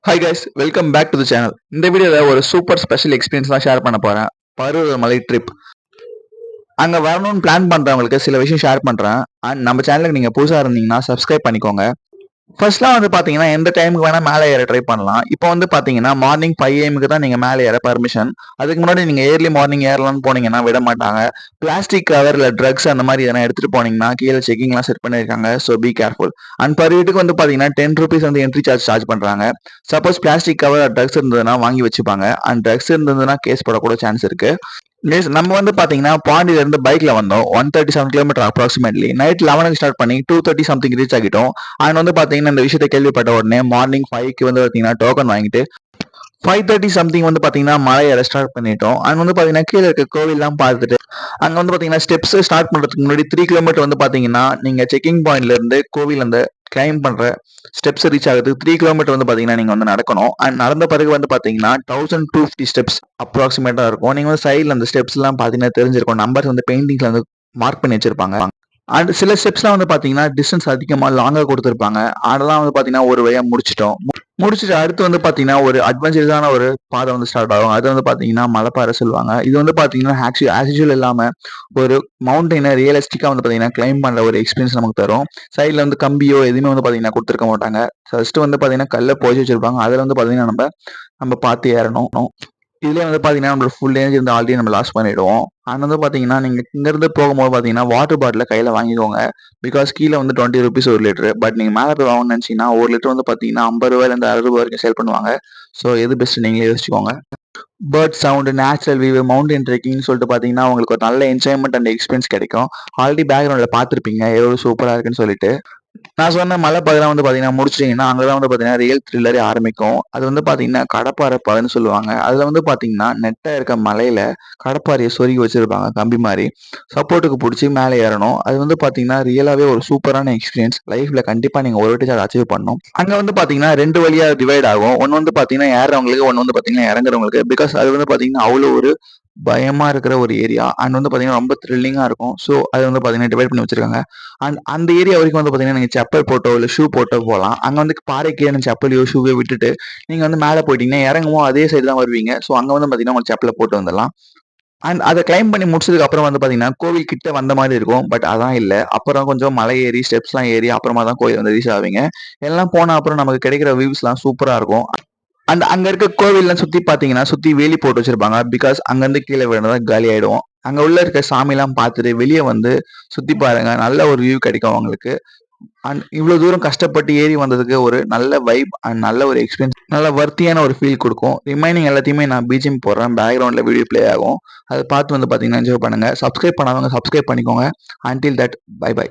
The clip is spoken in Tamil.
Hi guys, welcome back to the channel. இந்த வீடியோவில் ஒரு சூப்பர் ஸ்பெஷல் எக்ஸ்பீரியன்ஸ் தான் ஷேர் பண்ண போகிறேன். பருவமலை ட்ரிப். அங்கே வரணும்னு பிளான் பண்ணுறவங்களுக்கு சில விஷயம் ஷேர் பண்ணுறேன். அண்ட் நம்ம சேனலுக்கு நீங்கள் புதுசாக இருந்தீங்கன்னா சப்ஸ்கிரைப் பண்ணிக்கோங்க. ஃபர்ஸ்ட்லாம் வந்து பார்த்தீங்கன்னா எந்த டைமுக்கு வேணால் மேலே ஏற ட்ரை பண்ணலாம். இப்போ வந்து பார்த்தீங்கன்னா மார்னிங் 5 AM தான் நீங்கள் மேலே ஏற பர்மிஷன். அதுக்கு முன்னாடி நீங்கள் ஏர்லி மார்னிங் ஏறலாம்னு போனீங்கன்னா விட மாட்டாங்க. பிளாஸ்டிக் கவர் இல்லை ட்ரக்ஸ் அந்த மாதிரி எதனா எடுத்துகிட்டு போனீங்கன்னா கீழே செக்கிங்லாம் செட் பண்ணியிருக்காங்க. So be careful. And per வீட்டுக்கு வந்து பார்த்தீங்கன்னா ₹10 வந்து என்ட்ரி சார்ஜ் பண்ணுறாங்க. சப்போஸ் பிளாஸ்டிக் கவர் ட்ரக்ஸ் இருந்ததுன்னா வாங்கி வச்சுப்பாங்க. அண்ட் ட்ரக்ஸ் இருந்ததுன்னா கேஸ் போடக்கூட சான்ஸ் இருக்கு. நம்ம வந்து பாத்தீங்கன்னா பாண்டியில இருந்து பைக்ல வந்தோம். 137 கிலோமீட்டர் அப்ராக்சிமேட்லி. நைட் 11 ஸ்டார்ட் பண்ணி 2:30 சம்திங் ரீச் ஆகிட்டோம். அண்ட் வந்து பாத்தீங்கன்னா இந்த விஷயத்தை கேள்விப்பட்ட உடனே மார்னிங் 5க்கு வந்து பாத்தீங்கன்னா டோக்கன் வாங்கிட்டு 5:30 சம்திங் வந்து பாத்தீங்கன்னா மலை ஏற ஸ்டார்ட் பண்ணிட்டோம். அண்ட் வந்து பாத்தீங்கன்னா கீழே இருக்க கோவில்லாம் பார்த்துட்டு அங்க வந்து பாத்தீங்கன்னா ஸ்டெப்ஸ் ஸ்டார்ட் பண்றதுக்கு முன்னாடி 3 கிலோமீட்டர் வந்து பாத்தீங்கன்னா நீங்க செக்கிங் பாயிண்ட்ல இருந்து கோவில் அந்த கிளைம் பண்ற ஸ்டெப்ஸ் ரீச் ஆகுறதுக்கு 3 கிலோமீட்டர் வந்து பாத்தீங்கன்னா நீங்க வந்து நடக்கணும். அண்ட் நடந்த பிறகு வந்து பாத்தீங்கன்னா 1250 ஸ்டெப்ஸ் அப்ராக்சிமேட்டா இருக்கும். நீங்க வந்து சைட்ல அந்த ஸ்டெப்ஸ் எல்லாம் பாத்தீங்கன்னா தெரிஞ்சிருக்கும். நம்பர்ஸ் வந்து பெயிண்டிங்ல வந்து மார்க் பண்ணி வச்சிருப்பாங்க. அண்ட் சில ஸ்டெப்ஸ்லாம் வந்து பாத்தீங்கன்னா டிஸ்டன்ஸ் அதிகமா லாங்கா கொடுத்துருப்பாங்க. அதெல்லாம் வந்து பாத்தீங்கன்னா ஒரு வழியா முடிச்சிட்டோம். முடிச்சுட்டு அடுத்து வந்து பாத்தீங்கன்னா ஒரு அட்வென்ச்சரான ஒரு பாதை வந்து ஸ்டார்ட் ஆகும். அது வந்து பாத்தீங்கன்னா மலைப்பாறை சொல்லுவாங்க. இது வந்து பாத்தீங்கன்னா ஆஸ் யூசுவல் இல்லாம ஒரு மவுண்டெயினை ரியலிஸ்டிக்கா வந்து பாத்தீங்கன்னா கிளைம் பண்ற ஒரு எக்ஸ்பீரியன்ஸ் நமக்கு தரும். சைட்ல வந்து கம்பியோ எதுவுமே வந்து பாத்தீங்கன்னா கொடுத்துருக்க மாட்டாங்க. ஃபர்ஸ்ட் வந்து பாத்தீங்கன்னா கல்ல போச்சு வச்சிருப்பாங்க. அதுல வந்து பாத்தீங்கன்னா நம்ம நம்ம பார்த்து ஏறணும். இதுலயே வந்து பாத்தீங்கன்னா நம்மளோட ஃபுல் எனர்ஜி வந்து ஆல்ரெடி நம்ம லாஸ் பண்ணிடுவோம். அண்ட் வந்து பாத்தீங்கன்னா நீங்க இங்க இருந்து போகும்போது பாத்தீங்கன்னா வாட்டர் பாட்டில கையில வாங்கிக்கோங்க. பிகாஸ் கீழே வந்து ₹20 ஒரு லிட்டர். பட் நீங்க மேல போய் வாங்கணும்னு நினைச்சீங்கன்னா ஒரு லிட்டர் வந்து பாத்தீங்கன்னா ₹50 இருந்து ₹60 வரைக்கும் சேல் பண்ணுவாங்க. ஸோ எது பெஸ்ட் நீங்களே யோசிச்சுக்கோங்க. Bird sound, natural view, mountain ட்ரெக்கிங்னு சொல்லிட்டு பாத்தீங்கன்னா உங்களுக்கு ஒரு நல்ல என்ஜாய்மெண்ட் அண்ட் எக்ஸ்பீரியன்ஸ் கிடைக்கும். ஆல்ரெடி பேக்ரவுண்ட்ல பார்த்துருப்பீங்க எவ்வளவு சூப்பரா இருக்குன்னு சொல்லிட்டு. நான் சொன்ன மலைப்பகுதிலாம் வந்து பாத்தீங்கன்னா முடிச்சிட்டீங்கன்னா அங்கதான் வந்து பாத்தீங்கன்னா ரியல் த்ரில்லரே ஆரம்பிக்கும். அது வந்து பாத்தீங்கன்னா கடப்பாறை பாதைன்னு சொல்லுவாங்க. அதுல வந்து பாத்தீங்கன்னா நெட்டா இருக்க மலையில கடப்பாறையை சொருகி வச்சிருப்பாங்க கம்பி மாதிரி. சப்போர்ட்டுக்கு பிடிச்சி மேலே ஏறணும். அது வந்து பாத்தீங்கன்னா ரியலாவே ஒரு சூப்பரான எக்ஸ்பீரியன்ஸ். லைஃப்ல கண்டிப்பா நீங்க ஒரு வாட்டி அதை அச்சீவ் பண்ணணும். அங்க வந்து பாத்தீங்கன்னா 2 வழியா டிவைட் ஆகும். ஒன்னு வந்து பாத்தீங்கன்னா ஏறவங்களுக்கு, ஒன்னு வந்து பாத்தீங்கன்னா இறங்குறவங்களுக்கு. பிகாஸ் அது வந்து பாத்தீங்கன்னா அவ்வளோ ஒரு பயமா இருக்கிற ஒரு ஏரியா. அண்ட் வந்து பாத்தீங்கன்னா ரொம்ப த்ரில்லிங்கா இருக்கும். ஸோ அது வந்து பாத்தீங்கன்னா டிவைட் பண்ணி வச்சிருக்காங்க. அண்ட் அந்த ஏரியா வரைக்கும் வந்து பாத்தீங்கன்னா நீங்க செப்பல் போட்டோ இல்ல ஷூ போட்டோ போகலாம். அங்க வந்து பாறைக்கு நீங்க செப்பலையோ ஷூவையோ விட்டுட்டு நீங்க வந்து மேலே போயிட்டீங்கன்னா இறங்கவும் அதே சைடு தான் வருவீங்க. ஸோ அங்க வந்து பாத்தீங்கன்னா உங்க செப்பலை போட்டு வந்துடலாம். அண்ட் அதை கிளைம் பண்ணி முடிச்சதுக்கு அப்புறம் வந்து பாத்தீங்கன்னா கோவில் கிட்ட வந்த மாதிரி இருக்கும். பட் அதான் இல்ல. அப்புறம் கொஞ்சம் மலை ஏறி ஸ்டெப்ஸ்லாம் ஏறி அப்புறமா தான் கோயில் வந்து ரீச் ஆவீங்க. எல்லாம் போன அப்புறம் நமக்கு கிடைக்கிற வியூஸ்லாம் சூப்பரா இருக்கும். அண்ட் அங்க இருக்க கோவில்லாம் சுத்தி பாத்தீங்கன்னா சுத்தி வேலி போட்டு வச்சிருப்பாங்க. பிகாஸ் அங்க இருந்து கீழே விழுந்தா காலி ஆயிடும். அங்க உள்ள இருக்க சாமி எல்லாம் பார்த்துட்டு வெளியே வந்து சுத்தி பாருங்க. நல்ல ஒரு வியூ கிடைக்கும் உங்களுக்கு. அண்ட் இவ்வளவு தூரம் கஷ்டப்பட்டு ஏறி வந்ததுக்கு ஒரு நல்ல வைப் அண்ட் நல்ல ஒரு எக்ஸ்பீரியன்ஸ், நல்ல வர்த்தியான ஒரு ஃபீல் கொடுக்கும். ரிமைனிங் எல்லாத்தையுமே நான் பிஜிஎம் போடுறேன். பேக்ரவுண்ட்ல வீடியோ ப்ளே ஆகும். அதை பார்த்து வந்து பாத்தீங்கன்னா என்ஜாய் பண்ணுங்க. சப்ஸ்கிரைப் பண்ணாதவங்க சப்ஸ்கிரைப் பண்ணிக்கோங்க. Until that bye by.